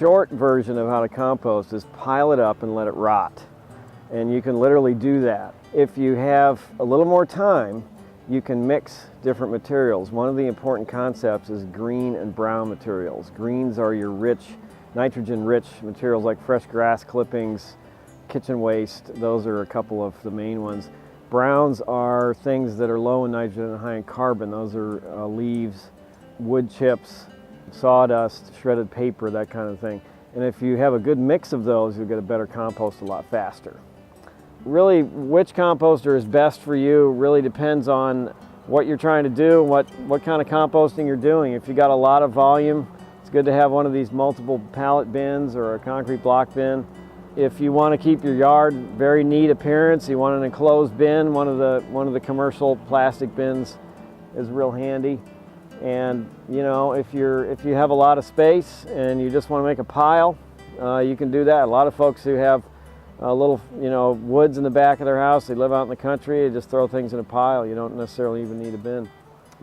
short version of how to compost is pile it up and let it rot. And you can literally do that. If you have a little more time, you can mix different materials. One of the important concepts is green and brown materials. Greens are your rich, nitrogen-rich materials like fresh grass clippings, kitchen waste. Those are a couple of the main ones. Browns are things that are low in nitrogen and high in carbon. Those are leaves, wood chips, sawdust, shredded paper, that kind of thing. And if you have a good mix of those, you'll get a better compost a lot faster. Really, which composter is best for you really depends on what you're trying to do, what kind of composting you're doing. If you got a lot of volume, it's good to have one of these multiple pallet bins or a concrete block bin. If you want to keep your yard very neat appearance, you want an enclosed bin, one of the commercial plastic bins is real handy. And you know, if you have a lot of space and you just want to make a pile, you can do that. A lot of folks who have little, woods in the back of their house, they live out in the country, they just throw things in a pile. You don't necessarily even need a bin.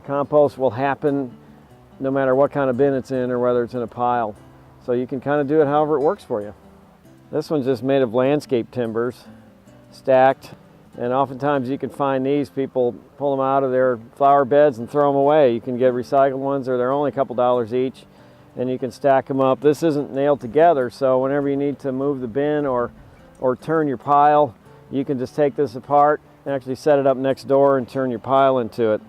Compost will happen no matter what kind of bin it's in or whether it's in a pile. So you can kind of do it however it works for you. This one's just made of landscape timbers, stacked. And oftentimes you can find these, people pull them out of their flower beds and throw them away. You can get recycled ones, or they're only a couple dollars each, and you can stack them up. This isn't nailed together, so whenever you need to move the bin or turn your pile, you can just take this apart and actually set it up next door and turn your pile into it.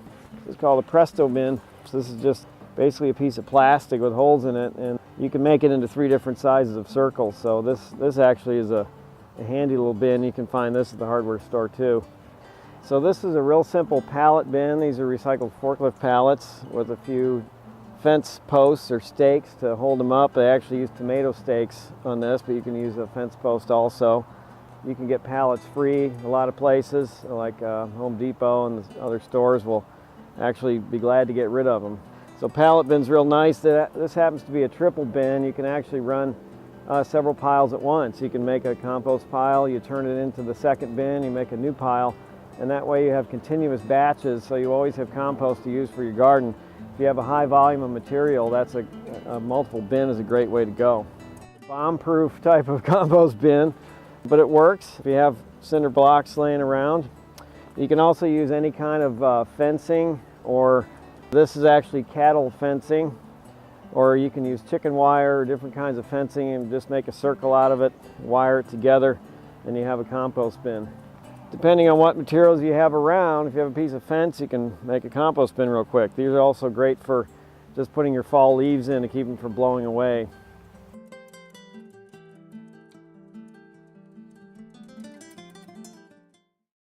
It's called a Presto bin. So this is just basically a piece of plastic with holes in it, and you can make it into 3 different sizes of circles. So this actually is a handy little bin. You can find this at the hardware store too. So this is a real simple pallet bin. These are recycled forklift pallets with a few fence posts or stakes to hold them up. They actually use tomato stakes on this, but you can use a fence post also. You can get pallets free a lot of places, like Home Depot and other stores will actually be glad to get rid of them. So pallet bin's real nice. This happens to be a triple bin. You can actually run several piles at once. You can make a compost pile, you turn it into the second bin, you make a new pile, and that way you have continuous batches, so you always have compost to use for your garden. If you have a high volume of material, that's a multiple bin is a great way to go. Bomb-proof type of compost bin, but it works if you have cinder blocks laying around. You can also use any kind of fencing, or this is actually cattle fencing. Or you can use chicken wire or different kinds of fencing and just make a circle out of it, wire it together, and you have a compost bin. Depending on what materials you have around, if you have a piece of fence, you can make a compost bin real quick. These are also great for just putting your fall leaves in to keep them from blowing away.